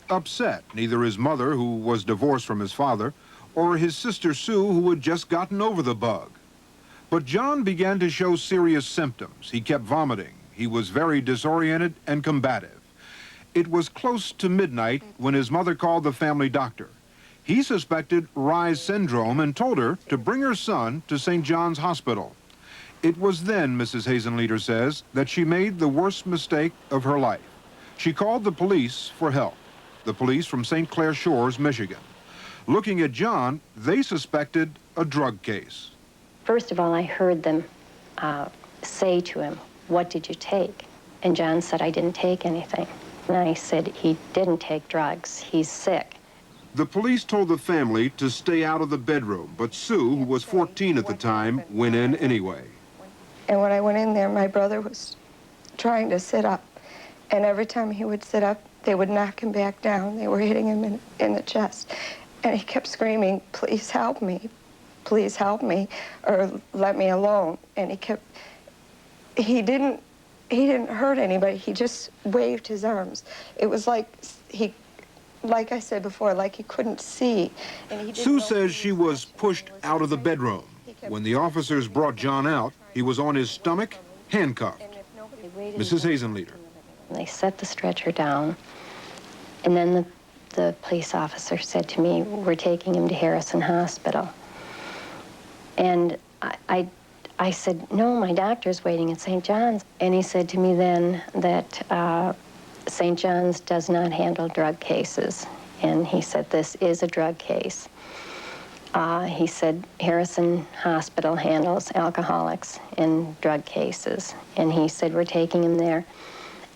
upset neither his mother, who was divorced from his father, or his sister Sue, who had just gotten over the bug. But John began to show serious symptoms. He kept vomiting. He was very disoriented and combative. It was close to midnight when his mother called the family doctor. He suspected Reye's syndrome and told her to bring her son to St. John's Hospital. It was then, Mrs. Hazen says, that she made the worst mistake of her life. She called the police for help, the police from St. Clair Shores, Michigan. Looking at John, they suspected a drug case. First of all, I heard them say to him, "What did you take?" And John said, "I didn't take anything." And I said, "He didn't take drugs. He's sick." The police told the family to stay out of the bedroom, but Sue, who was 14 at the time, went in anyway. And when I went in there, my brother was trying to sit up. And every time he would sit up, they would knock him back down. They were hitting him in the chest. And he kept screaming, "Please help me. Please help me, or let me alone." And he didn't hurt anybody. He just waved his arms. It was like like I said before, like he couldn't see. And Sue says she was pushed out of the bedroom. When the officers brought John out, he was on his stomach, handcuffed. Mrs. Hazen. They set the stretcher down, and then the police officer said to me, "We're taking him to Harrison Hospital." And I said, "No, my doctor's waiting at St. John's." And he said to me then that St. John's does not handle drug cases. And he said, "This is a drug case." He said, "Harrison Hospital handles alcoholics and drug cases." And he said, "We're taking him there."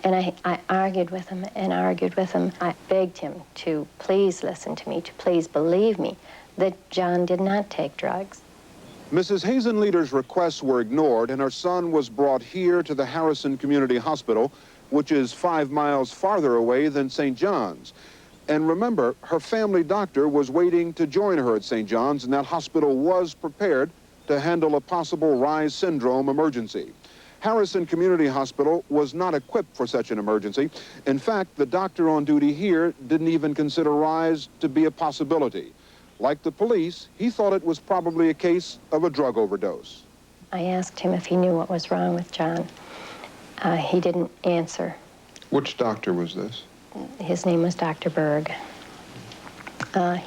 And I argued with him and argued with him. I begged him to please listen to me, to please believe me that John did not take drugs. Mrs. Hazen-Leder's requests were ignored, and her son was brought here to the Harrison Community Hospital, which is 5 miles farther away than St. John's. And remember, her family doctor was waiting to join her at St. John's, and that hospital was prepared to handle a possible Reye's syndrome emergency. Harrison Community Hospital was not equipped for such an emergency. In fact, the doctor on duty here didn't even consider Reye's to be a possibility. Like the police, he thought it was probably a case of a drug overdose. I asked him if he knew what was wrong with John. He didn't answer. Which doctor was this? His name was Dr. Berg.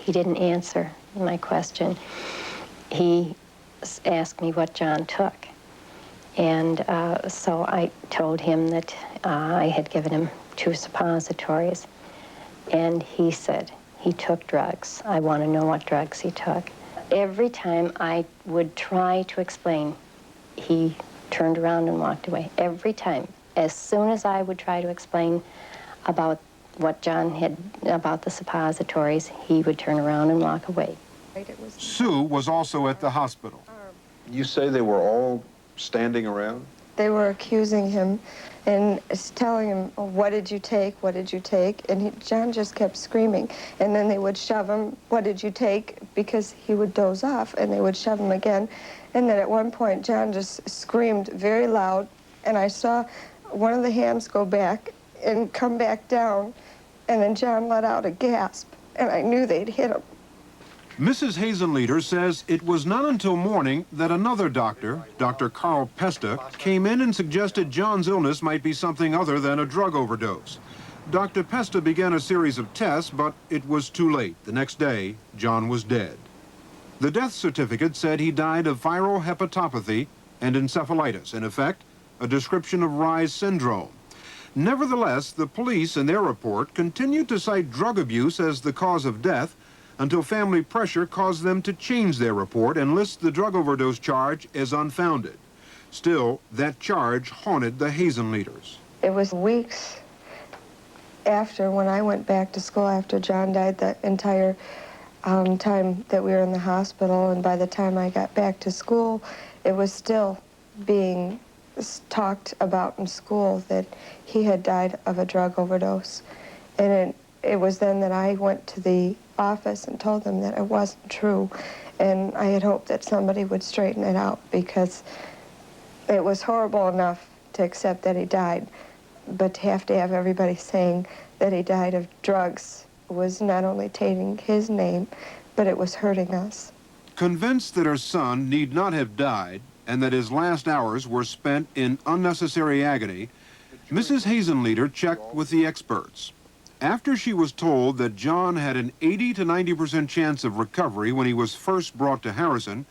He didn't answer my question. He asked me what John took. And so I told him that I had given him 2 suppositories. And he said he took drugs. I want to know what drugs he took. Every time I would try to explain, he turned around and walked away. Every time. As soon as I would try to explain about what John had, about the suppositories, he would turn around and walk away. Sue was also at the hospital. You say they were all standing around? They were accusing him and telling him, "What did you take? What did you take?" And John just kept screaming. And then they would shove him, "What did you take?" because he would doze off, and they would shove him again. And then at one point, John just screamed very loud, and I saw one of the hands go back and come back down, and then John let out a gasp, and I knew they'd hit him. Mrs. Hazen-Leder says it was not until morning that another doctor, Dr. Carl Pesta, came in and suggested John's illness might be something other than a drug overdose. Dr. Pesta began a series of tests, but it was too late. The next day, John was dead. The death certificate said he died of viral hepatopathy and encephalitis, in effect, a description of Reye's syndrome. Nevertheless, the police in their report continued to cite drug abuse as the cause of death until family pressure caused them to change their report and list the drug overdose charge as unfounded. Still, that charge haunted the Hazen-Leders. It was weeks after, when I went back to school after John died, the entire time that we were in the hospital, and by the time I got back to school, it was still being talked about in school that he had died of a drug overdose. And it was then that I went to the office and told them that it wasn't true, and I had hoped that somebody would straighten it out, because it was horrible enough to accept that he died, but to have everybody saying that he died of drugs was not only tainting his name, but it was hurting us. Convinced that her son need not have died and that his last hours were spent in unnecessary agony, Mrs. Hazen checked with the experts. After she was told that John had an 80 to 90% chance of recovery when he was first brought to Harrison,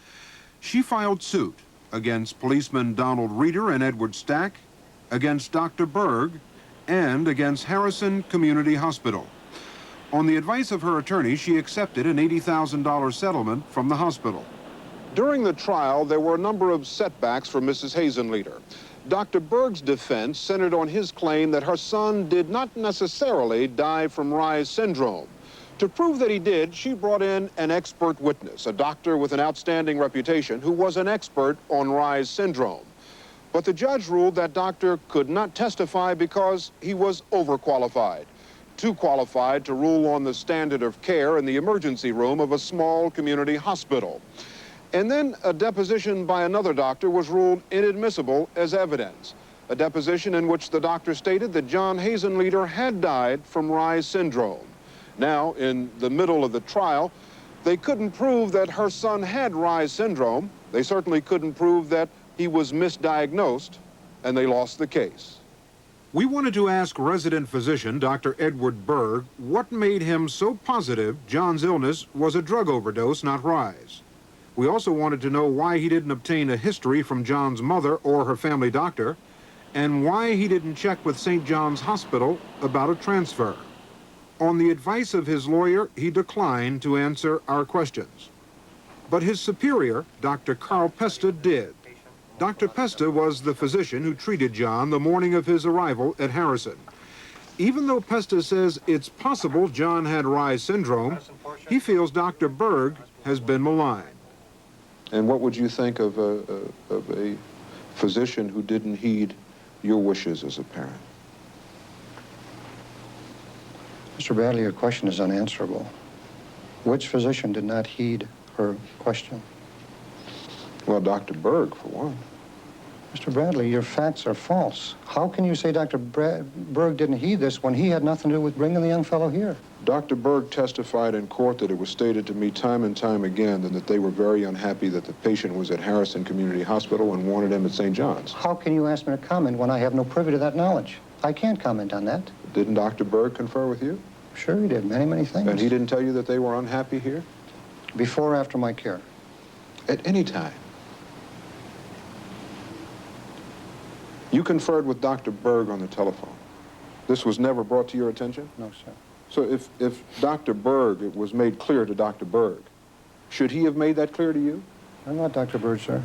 she filed suit against policemen Donald Reeder and Edward Stack, against Dr. Berg, and against Harrison Community Hospital. On the advice of her attorney, she accepted an $80,000 settlement from the hospital. During the trial, there were a number of setbacks for Mrs. Hazen. Dr. Berg's defense centered on his claim that her son did not necessarily die from Reye's syndrome. To prove that he did, she brought in an expert witness, a doctor with an outstanding reputation who was an expert on Reye's syndrome. But the judge ruled that doctor could not testify because he was overqualified, too qualified to rule on the standard of care in the emergency room of a small community hospital. And then a deposition by another doctor was ruled inadmissible as evidence, a deposition in which the doctor stated that John Hazen had died from Reye's syndrome. Now, in the middle of the trial, they couldn't prove that her son had Reye's syndrome. They certainly couldn't prove that he was misdiagnosed, and they lost the case. We wanted to ask resident physician Dr. Edward Berg what made him so positive John's illness was a drug overdose, not Reye's. We also wanted to know why he didn't obtain a history from John's mother or her family doctor, and why he didn't check with St. John's Hospital about a transfer. On the advice of his lawyer, he declined to answer our questions. But his superior, Dr. Carl Pesta, did. Dr. Pesta was the physician who treated John the morning of his arrival at Harrison. Even though Pesta says it's possible John had Reye's syndrome, he feels Dr. Berg has been maligned. And what would you think of a physician who didn't heed your wishes as a parent? Mr. Bradley, your question is unanswerable. Which physician did not heed her question? Well, Dr. Berg, for one. Mr. Bradley, your facts are false. How can you say Dr. Berg didn't heed this when he had nothing to do with bringing the young fellow here? Dr. Berg testified in court that it was stated to me time and time again that they were very unhappy that the patient was at Harrison Community Hospital and wanted him at St. John's. How can you ask me to comment when I have no privy to that knowledge? I can't comment on that. Didn't Dr. Berg confer with you? Sure he did, many, many things. And he didn't tell you that they were unhappy here? Before or after my care? At any time. You conferred with Dr. Berg on the telephone. This was never brought to your attention? No, sir. So if Dr. Berg, it was made clear to Dr. Berg, should he have made that clear to you? I'm not Dr. Berg, sir.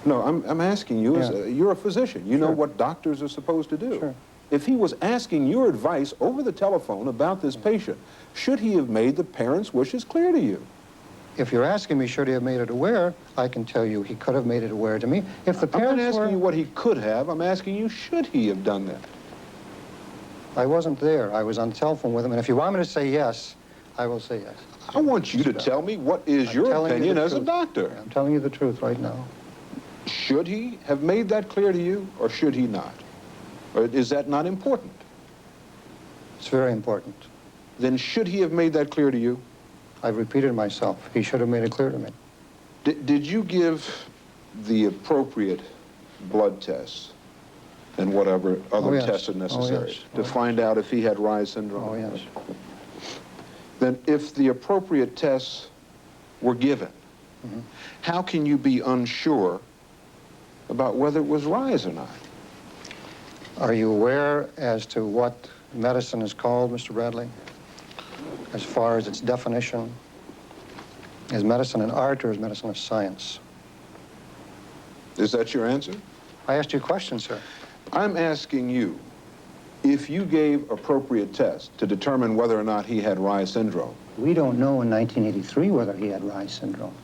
No, I'm asking you, Yeah. you're a physician. You know Sure. what doctors are supposed to do. Sure. If he was asking your advice over the telephone about this patient, should he have made the parents' wishes clear to you? If you're asking me, should he have made it aware, I can tell you he could have made it aware to me. If the I'm parents not asking were... you what he could have. I'm asking you, should he have done that? I wasn't there. I was on the telephone with him, and if you want me to say yes, I will say yes. I want you to tell me what is I'm your telling you opinion the as a truth. doctor. I'm telling you the truth right now. Should he have made that clear to you, or should he not? Or is that not important? It's very important. Then should he have made that clear to you? I've repeated myself. He should have made it clear to me. Did you give the appropriate blood tests and whatever other Oh, yes. tests are necessary yes. to find out if he had Reye's syndrome? Oh, yes. Then if the appropriate tests were given, how can you be unsure about whether it was Reye's or not? Are you aware as to what medicine is called, Mr. Bradley? As far as its definition? Is medicine an art or is medicine a science? Is that your answer? I asked you a question, sir. I'm asking you, if you gave appropriate tests to determine whether or not he had Reye's syndrome. We don't know in 1983 whether he had Reye's syndrome.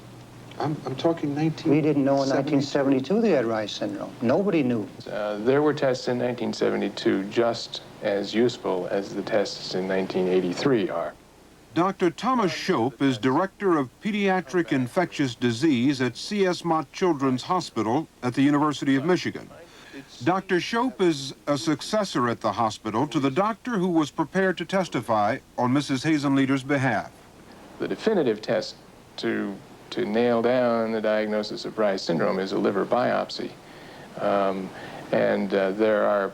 I'm talking 19... We didn't know in 1972 that he had Reye's syndrome. Nobody knew. There were tests in 1972 just as useful as the tests in 1983 are. Dr. Thomas Shope is Director of Pediatric Infectious Disease at C.S. Mott Children's Hospital at the University of Michigan. Dr. Shope is a successor at the hospital to the doctor who was prepared to testify on Mrs. Hazen-Leader's behalf. The definitive test to nail down the diagnosis of Reye's syndrome is a liver biopsy. There are,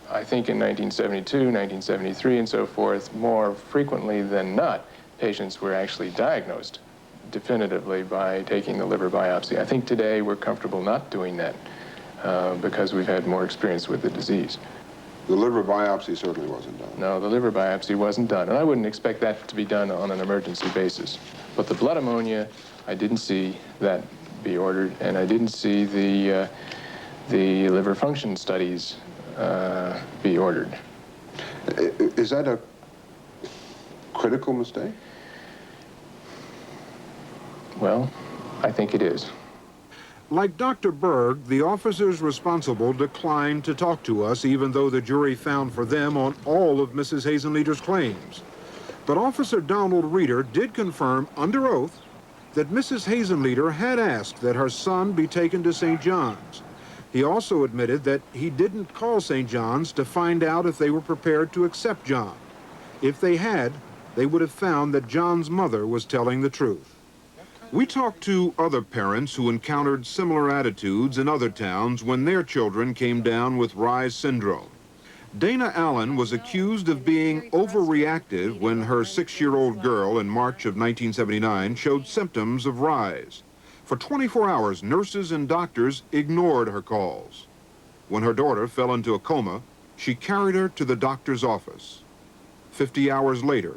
I think in 1972, 1973, and so forth, more frequently than not, patients were actually diagnosed definitively by taking the liver biopsy. I think today we're comfortable not doing that because we've had more experience with the disease. The liver biopsy certainly wasn't done. No, the liver biopsy wasn't done, and I wouldn't expect that to be done on an emergency basis. But the blood ammonia, I didn't see that be ordered, and I didn't see the liver function studies be ordered. Is that a critical mistake? Well, I think it is. Like Dr. Berg, the officers responsible declined to talk to us, even though the jury found for them on all of Mrs. Hazen-Leader's claims. But Officer Donald Reeder did confirm under oath that Mrs. Hazen-Leader had asked that her son be taken to St. John's. He also admitted that he didn't call St. John's to find out if they were prepared to accept John. If they had, they would have found that John's mother was telling the truth. We talked to other parents who encountered similar attitudes in other towns when their children came down with Reye's syndrome. Dana Allen was accused of being overreactive when her 6-year-old girl in March of 1979 showed symptoms of Reye's. For 24 hours, nurses and doctors ignored her calls. When her daughter fell into a coma, she carried her to the doctor's office. 50 hours later,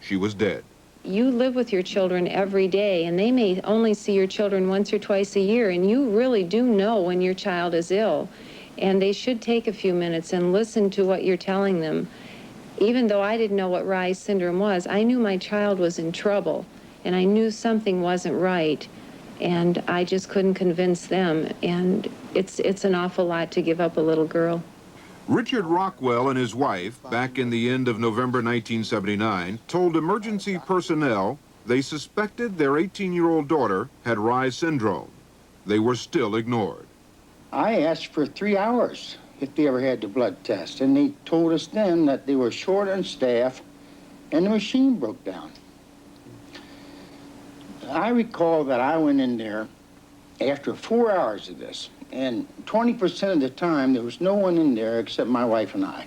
she was dead. You live with your children every day, and they may only see your children once or twice a year, and you really do know when your child is ill. And they should take a few minutes and listen to what you're telling them. Even though I didn't know what Reye's syndrome was, I knew my child was in trouble, and I knew something wasn't right, and I just couldn't convince them. And it's an awful lot to give up a little girl. Richard Rockwell and his wife, back in the end of November 1979, told emergency personnel they suspected their 18-year-old daughter had Reye's syndrome. They were still ignored. I asked for 3 hours if they ever had the blood test, and they told us then that they were short on staff and the machine broke down. I recall that I went in there after 4 hours of this, and 20% of the time there was no one in there except my wife and I,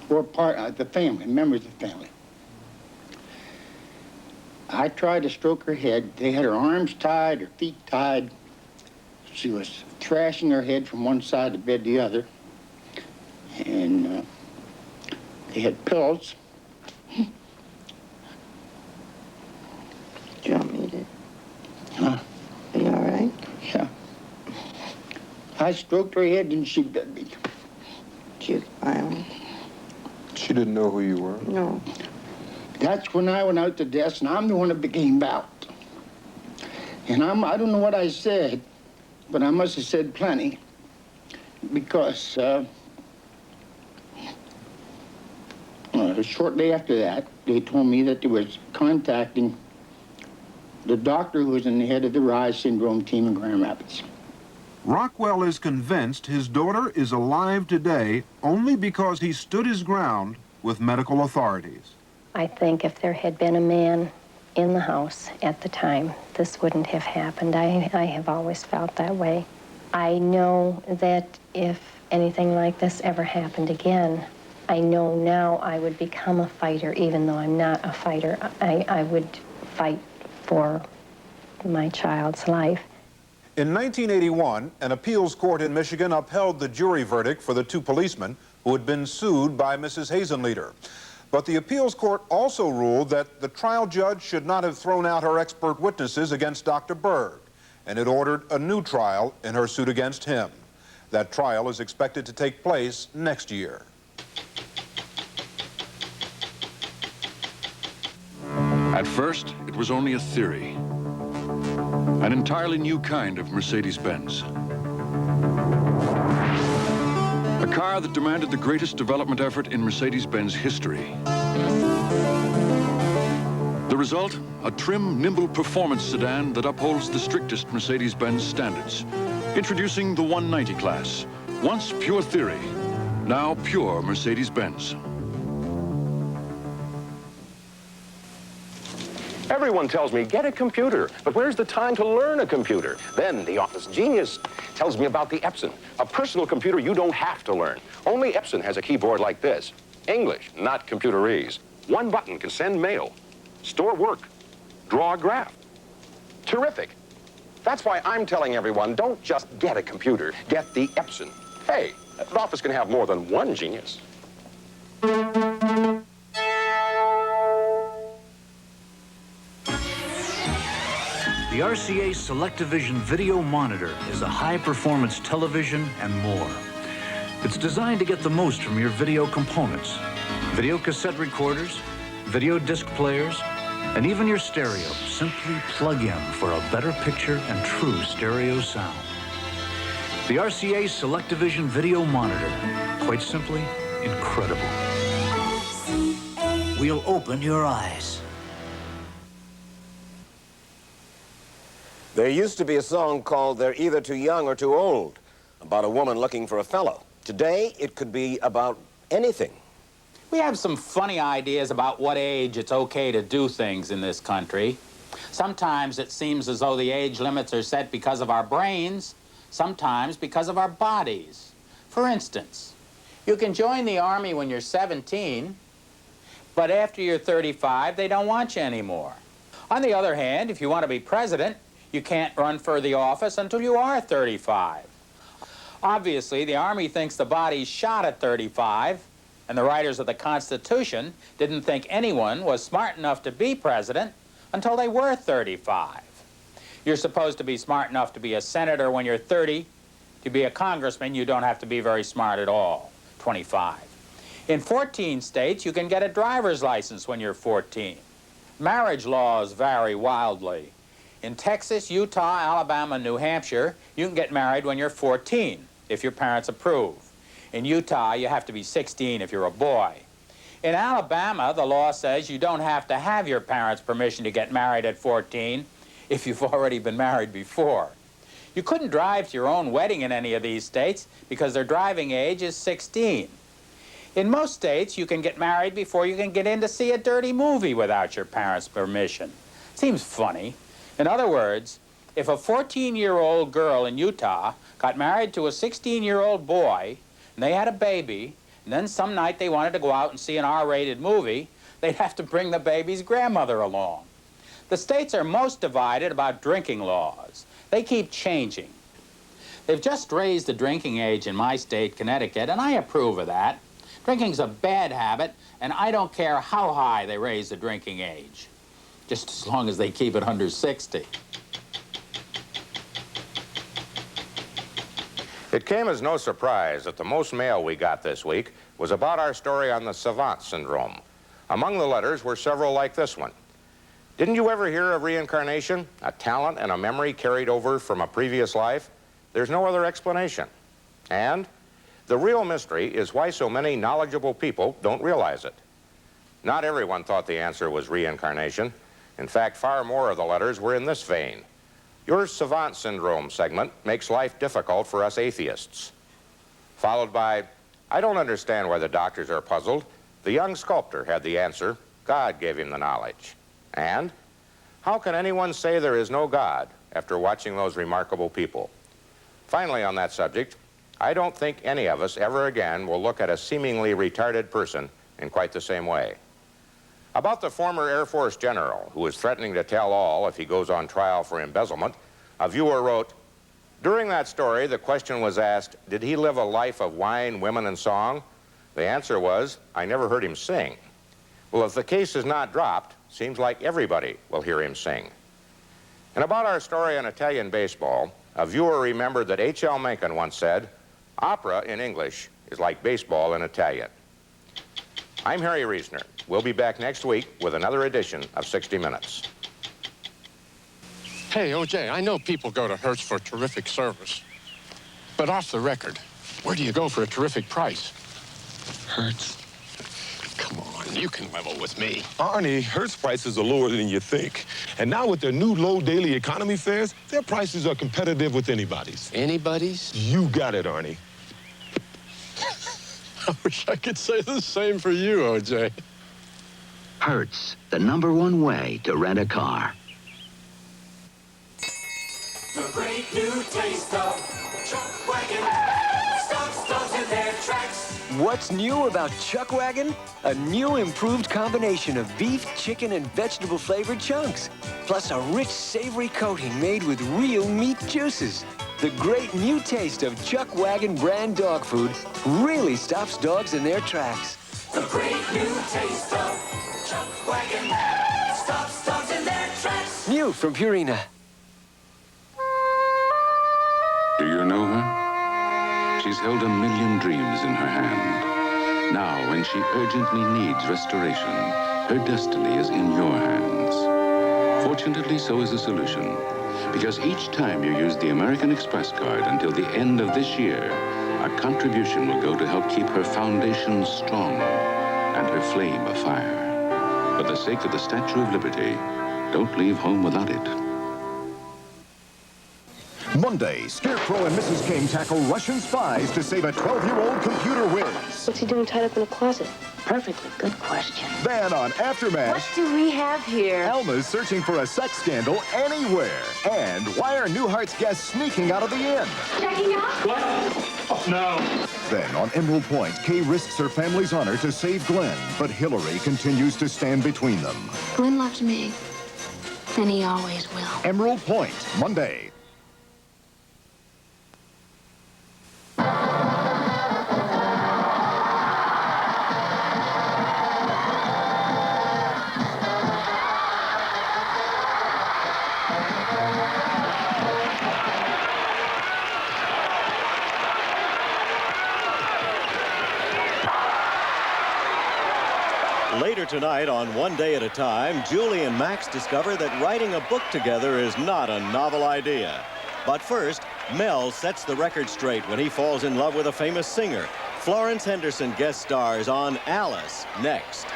or part of the family, members of the family. I tried to stroke her head. They had her arms tied, her feet tied. She was thrashing her head from one side of the bed to the other. And they had pills. Do you want me to? Huh? Are you all right? Yeah. I stroked her head and she bit me. She was violent. She didn't know who you were? No. That's when I went out to desk, and I'm the one that became out. And I don't know what I said, but I must have said plenty, because shortly after that, they told me that they was contacting the doctor who was in the head of the Reye's syndrome team in Grand Rapids. Rockwell is convinced his daughter is alive today only because he stood his ground with medical authorities. I think if there had been a man in the house at the time, this wouldn't have happened. I have always felt that way. I know that if anything like this ever happened again, I know now I would become a fighter, even though I'm not a fighter. I would fight for my child's life. In 1981, an appeals court in Michigan upheld the jury verdict for the 2 policemen who had been sued by Mrs. Hazen-Leader. But the appeals court also ruled that the trial judge should not have thrown out her expert witnesses against Dr. Berg, and it ordered a new trial in her suit against him. That trial is expected to take place next year. At first, it was only a theory. An entirely new kind of Mercedes-Benz. A car that demanded the greatest development effort in Mercedes-Benz history. The result, a trim, nimble performance sedan that upholds the strictest Mercedes-Benz standards. Introducing the 190 class, Once pure theory, now pure Mercedes-Benz. Everyone tells me, get a computer, but where's the time to learn a computer? Then the office genius tells me about the Epson, a personal computer you don't have to learn. Only Epson has a keyboard like this. English, not computerese. One button can send mail, store work, draw a graph. Terrific. That's why I'm telling everyone, don't just get a computer, get the Epson. Hey, an office can have more than one genius. The RCA SelectaVision Video Monitor is a high-performance television and more. It's designed to get the most from your video components. Video cassette recorders, video disc players, and even your stereo. Simply plug in for a better picture and true stereo sound. The RCA SelectaVision Video Monitor. Quite simply, incredible. We'll open your eyes. There used to be a song called They're Either Too Young or Too Old, about a woman looking for a fellow. Today, it could be about anything. We have some funny ideas about what age it's okay to do things in this country. Sometimes it seems as though the age limits are set because of our brains, sometimes because of our bodies. For instance, you can join the Army when you're 17, but after you're 35, they don't want you anymore. On the other hand, if you want to be president, you can't run for the office until you are 35. Obviously, the Army thinks the body's shot at 35, and the writers of the Constitution didn't think anyone was smart enough to be president until they were 35. You're supposed to be smart enough to be a senator when you're 30. To be a congressman, you don't have to be very smart at all, 25. In 14 states, you can get a driver's license when you're 14. Marriage laws vary wildly. In Texas, Utah, Alabama, and New Hampshire, you can get married when you're 14, if your parents approve. In Utah, you have to be 16 if you're a boy. In Alabama, the law says you don't have to have your parents' permission to get married at 14 if you've already been married before. You couldn't drive to your own wedding in any of these states because their driving age is 16. In most states, you can get married before you can get in to see a dirty movie without your parents' permission. Seems funny. In other words, if a 14-year-old girl in Utah got married to a 16-year-old boy, and they had a baby, and then some night they wanted to go out and see an R-rated movie, they'd have to bring the baby's grandmother along. The states are most divided about drinking laws. They keep changing. They've just raised the drinking age in my state, Connecticut, and I approve of that. Drinking's a bad habit, and I don't care how high they raise the drinking age, just as long as they keep it under 60. It came as no surprise that the most mail we got this week was about our story on the savant syndrome. Among the letters were several like this one. Didn't you ever hear of reincarnation? A talent and a memory carried over from a previous life? There's no other explanation. And the real mystery is why so many knowledgeable people don't realize it. Not everyone thought the answer was reincarnation. In fact, far more of the letters were in this vein. Your savant syndrome segment makes life difficult for us atheists. Followed by, I don't understand why the doctors are puzzled. The young sculptor had the answer. God gave him the knowledge. And how can anyone say there is no God after watching those remarkable people? Finally, on that subject, I don't think any of us ever again will look at a seemingly retarded person in quite the same way. About the former Air Force general who is threatening to tell all if he goes on trial for embezzlement, a viewer wrote, during that story, the question was asked, did he live a life of wine, women, and song? The answer was, I never heard him sing. Well, if the case is not dropped, seems like everybody will hear him sing. And about our story on Italian baseball, a viewer remembered that H.L. Mencken once said, opera in English is like baseball in Italian. I'm Harry Reisner. We'll be back next week with another edition of 60 Minutes. Hey, O.J., I know people go to Hertz for terrific service. But off the record, where do you go for a terrific price? Hertz. Come on, you can level with me. Arnie, Hertz prices are lower than you think. And now with their new low daily economy fares, their prices are competitive with anybody's. Anybody's? You got it, Arnie. I wish I could say the same for you, OJ. Hertz, the #1 way to rent a car. The great new taste of Chuck Wagon stops dogs in their tracks. What's new about Chuck Wagon? A new improved combination of beef, chicken, and vegetable-flavored chunks. Plus a rich, savory coating made with real meat juices. The great new taste of Chuck Wagon brand dog food really stops dogs in their tracks. The great new taste of Chuck Wagon stops dogs in their tracks. New from Purina. Do you know her? She's held 1 million dreams in her hand. Now, when she urgently needs restoration, her destiny is in your hands. Fortunately, so is the solution. Because each time you use the American Express card until the end of this year, a contribution will go to help keep her foundation strong and her flame afire. For the sake of the Statue of Liberty, don't leave home without it. Monday, Scarecrow and Mrs. King tackle Russian spies to save a 12-year-old computer whiz. What's he doing tied up in a closet? Perfectly good question. Then on Aftermath... What do we have here? Elma's searching for a sex scandal anywhere. And why are Newhart's guests sneaking out of the inn? Checking out? What? Oh, no. Then on Emerald Point, Kay risks her family's honor to save Glenn, but Hillary continues to stand between them. Glenn loves me, and he always will. Emerald Point, Monday. Later tonight on One Day at a Time, Julie and Max discover that writing a book together is not a novel idea. But first, Mel sets the record straight when he falls in love with a famous singer. Florence Henderson guest stars on Alice next.